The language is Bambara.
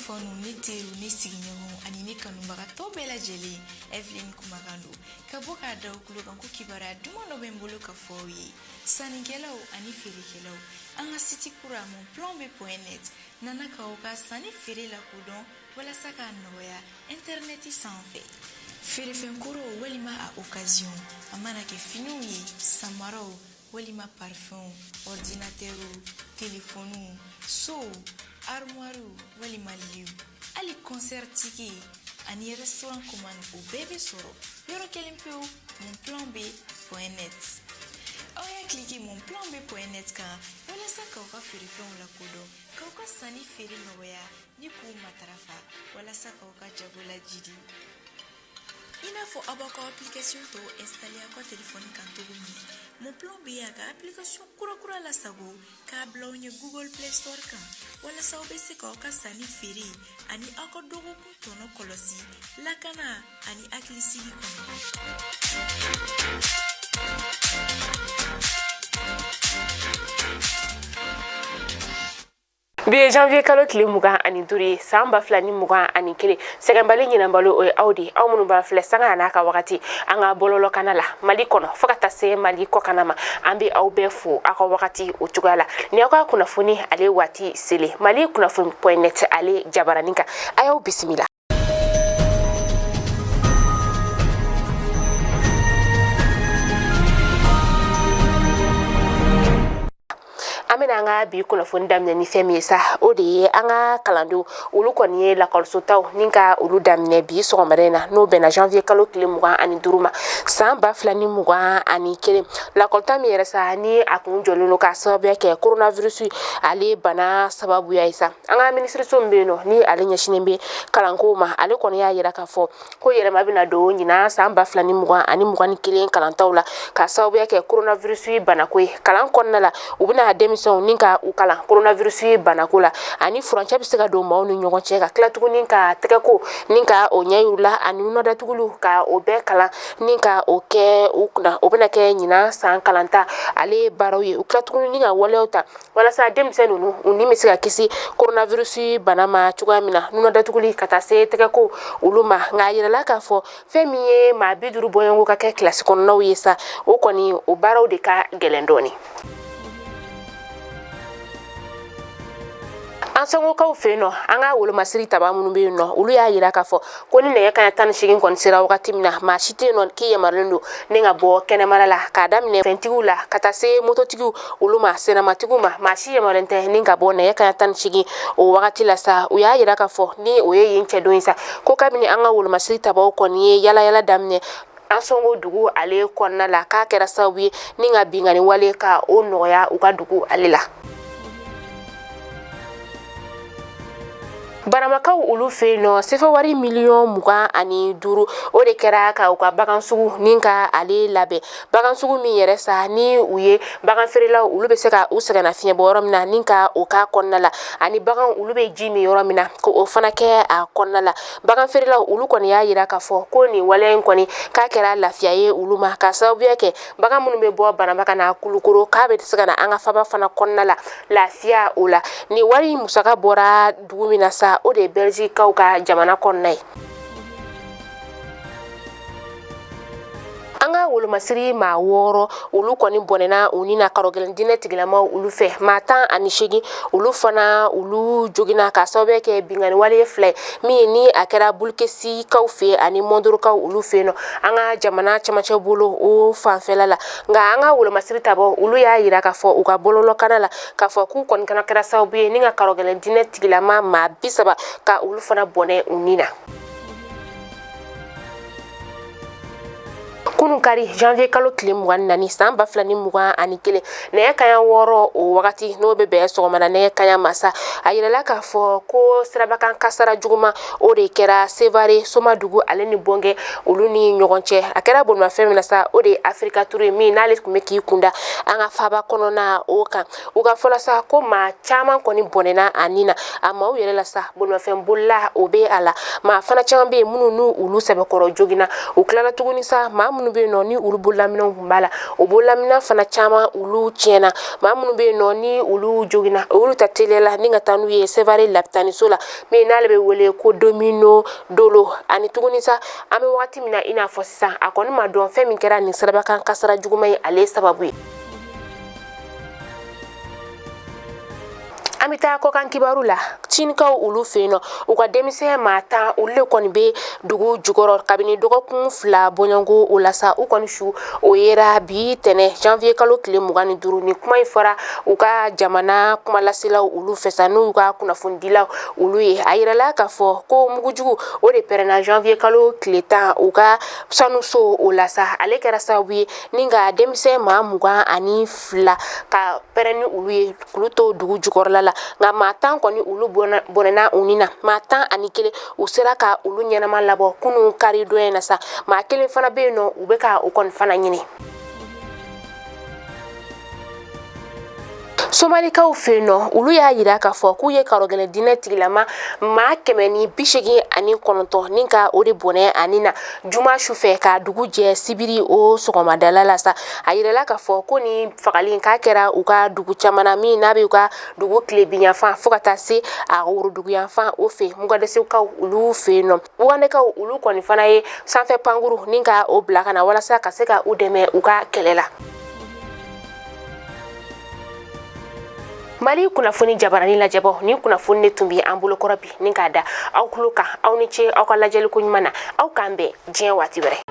fɔnu ne teru ne sigiɲɔgɔnw ani ne kanubagatɔ bɛɛ lajɛlen Evelyn Kumakan don ka bɔ k'a da u kulo kan ko kibaruya duman dɔ bɛ n bolo ka fɔ aw ye sannikɛlaw ani feerekɛlaw an ka siti kura monplomb.net nana k'aw ka sanni feere lakodɔn walasa k'a nɔgɔya interneti sanfɛ feerefɛnkoro walima a occasion a mana kɛ finiw ye samaraw walima parfum ordinatɛrw telefoniw sow armoire walima liw ali concert tigi ani restaurant commande o bɛɛ bɛ sɔrɔ yɔrɔ kelen pewu monplomb.net aw y'a cliquer monplomb.net kan walasa k'aw ka feerefɛnw lakodɔn k'aw ka sanni feere nɔgɔya ni k'u matarafa walasa k'aw ka jago lajidi i n'a fɔ aw b'aw ka application tɔ installer aw ka telefɔni kan cogo min Monplomb y'a ka application kura lasago k'a bila aw ɲɛ Google Play Store kan walasa aw bɛ se k'aw ka sanni feere ani aw ka dɔgɔkun tɔnɔ kɔlɔsi lakana ani hakilisigi kɔnɔ. Bi janvier kalo tile 25 san 2021 sɛgɛnbali ɲinanbalo o ye aw de aw minnu b'an filɛ sanga n'a ka wagati an ka bɔlɔlɔ kana la Mali kɔnɔ fo ka taa se Mali kɔkana ma an bɛ aw bɛɛ fo aw ka wagati o cogoya la ni aw ka kunnafoni ale waati sele Mali kunnafoni.net ale jabaranin kan a y'aw bisimila. Amina nga bi kunnafoni daminɛ ni fɛn min ye sa o de ye an ka kalandenw olu kɔni ye lakɔlisotaw ni ka olu daminɛ bi sɔgɔmada in na n'o bɛnna janvier kalo tile 25 ma san 2021 lakɔlita min yɛrɛ sa ni a kun jɔlen don ka sababuya kɛ coronavirus ale bana sababuya ye sa an ka ministreso min bɛ yen nɔ ni ale ɲɛsinen bɛ kalanko ma ale kɔni y'a yira k'a fɔ ko yɛlɛma bɛna don ɲinan san 2021 kalantaw la ka sababuya kɛ coronavirus banako ye kalan kɔnɔna la u bɛna denmisɛnw ni ka u kalan coronavirus banako la ani furancɛ bɛ se ka don maaw ni ɲɔgɔn cɛ ka tila tuguni ka tɛgɛko ni ka o ɲɛyiru la ani nɔdatugulu ka o bɛɛ kalan ni ka o kɛ u kunna o bɛna kɛ ɲinan san kalanta ale baaraw ye u tila tuguni ni ka waleyaw ta walasa denmisɛn ninnu u ni bɛ se ka kisi coronavirus bana ma cogoya min na nɔdatuguli ka taa se tɛgɛko olu ma nka a yirala k'a fɔ fɛn min ye maa 50 bɔɲɔgɔnko ka kɛ kilasi kɔnɔnaw ye sa o kɔni o baaraw de ka gɛlɛn dɔɔni. An sɔngɔkaw fɛ yen nɔ an ka wolomasiri taba minnu bɛ yen nɔ olu y'a yira k'a fɔ ko ni nɛgɛ kaɲɛ 18 kɔni sera wagati min na maa si tɛ yen nɔ k'i yamaralen don ni ka bɔ kɛnɛmana la k'a daminɛ fɛntigiw la ka taa se mototigiw olu ma senamatigiw ma maa si yamaralen tɛ ni ka bɔ nɛgɛ kaɲɛ 18 o wagati la sa u y'a yira k'a fɔ ni o ye yen cɛ don ye sa ko kabini an ka wolomasiri tabaw kɔni ye yalayala daminɛ an sɔngo dugu ale kɔnɔna la k'a kɛra sababu ye ni ka bingani wale ka o nɔgɔya u ka dugu ale la. Baramakaw olu fɛ yen nɔ sefa wari miliyɔn 25 o de kɛra ka u ka bagan sugu ni ka ale labɛn bagan sugu min yɛrɛ sa ni u ye bagan feerelaw olu bɛ se ka u sɛgɛnna fiɲɛ bɔ yɔrɔ min na ni ka o ka kɔnɔna la ani bagan olu bɛ ji min yɔrɔ min na ko o fana kɛ a kɔnɔna la bagan feerelaw olu kɔni y'a yira k'a fɔ ko nin waleya in kɔni k'a kɛra lafiya ye olu ma ka sababuya kɛ bagan minnu bɛ bɔ Bananba na Kulukoro k'a bɛ se ka na an ka faba fana kɔnɔna la lafiya o la ni wari musaka bɔra dugu min na sa o de ye Belgique ka jamana kɔnɔna ye. An ka wolomasiri maa 6 olu kɔni bɔnɛna u ni na karɔgɛlɛn dinɛ tigilamaw olu fɛ maa 18 olu fana olu jogina ka sababu kɛ bingani wale fila min ni a kɛra bulukesikaw fɛ ani mondorukaw olu fɛ nɔ an ka jamana camancɛ bolo o fanfɛla la nka an ka wolomasiri tabɔ olu y'a yira k'a fɔ u ka bɔlɔlɔ kana la k'a fɔ k'u kɔni kana kɛra sababu ye ni ka karɔgɛlɛn dinɛ tigilama maa 30 ka olu fana bɔnɛ u ni na. Kunun kari janvier kalo tile 24 san 2021 nɛgɛ kaɲɛ 6 o wagati n'o bɛ bɛn sɔgɔmada nɛgɛ kaɲɛ masa a yirala k'a fɔ ko sirabakan kasara juguman o de kɛra Sevare Somadugu ale ni Bɔngɛ olu ni ɲɔgɔn cɛ a kɛra bolimafɛn min na sa o de ye Afrika Ture min n'ale tun bɛ k'i kunda an ka faba kɔnɔna o kan u ka fɔla sa ko maa caman kɔni bɔnɛna a ni na a maaw yɛrɛ la sa bolimafɛn bolila o bɛ a la maa fana caman bɛ yen minnu n'u olu sɛbɛkɔrɔ jogina u tilala tuguni sa maa minnu minnu be no ni ulu bolaminɛw kun b'a la o bolaminɛ fana caman ulu tiɲɛna maa minnu be no ni ulu jogina ulu ta teliyala ni ka taa n'u ye Sevare lapitaniso la min n'ale bɛ wele ko Domino Dolo ani tuguni sa an bɛ wagati min na i n'a fɔ sisan a kɔni ma dɔn fɛn min kɛra nin sirabakan kasara juguman ye ale sababu ye. An bɛ taa kɔkan kibaru la cinikaw olu fɛ yen nɔ u ka denmisɛn maa 10 olu de kɔni bɛ dugu jukɔrɔ kabini dɔgɔkun 2 bɔɲɔgɔnko o la sa u kɔni su o yera bi tɛnɛ janvier kalo tile 25 ni kuma in fɔra u ka jamana kumalaselaw olu fɛ sa n'u ka kunnafonidilaw olu ye a yirala k'a fɔ ko mugujugu o de pɛrɛnna janvier kalo tile 10 u ka sanuso o la sa ale kɛra sababu ye ni ka denmisɛn maa 22 ka pɛrɛn ni olu ye k'olu to dugu jukɔrɔla la nka maa 10 kɔni olu bɔnɛna u ni na maa 11 u sera ka olu ɲɛnama labɔ kunun kari dɔ na sa maa 1 fana bɛ yen nɔ u bɛ ka u kɔni fana ɲini. Somalikaw fɛ yen nɔ olu y'a yira k'a fɔ k'u ye karɔgɛlɛ diinɛ tigilama maa 189 ni ka o de bɔnɛ ani na juma su fɛ ka dugu jɛ sibiri o sɔgɔmadala la sa a yirala k'a fɔ ko ni fagali k'a kɛra u ka dugu caman min n'a bɛ u ka dugu tilebiyanfan fo ka taa se a woroduguyanfan o fɛ Mogadishukaw olu fɛ yen nɔ Wugandekaw olu kɔni fana ye sanfɛ pankuru ni ka o bila ka na walasa ka se ka u dɛmɛ u ka kɛlɛ la. Mali kunnafoni jabarani lajɛbaw ni kunnafoni ne tun bɛ an bolo kɔrɔ bi ni k'a da aw tulo kan aw ni ce aw ka lajɛliko ɲuman na aw k'an bɛn diɲɛ waati wɛrɛ.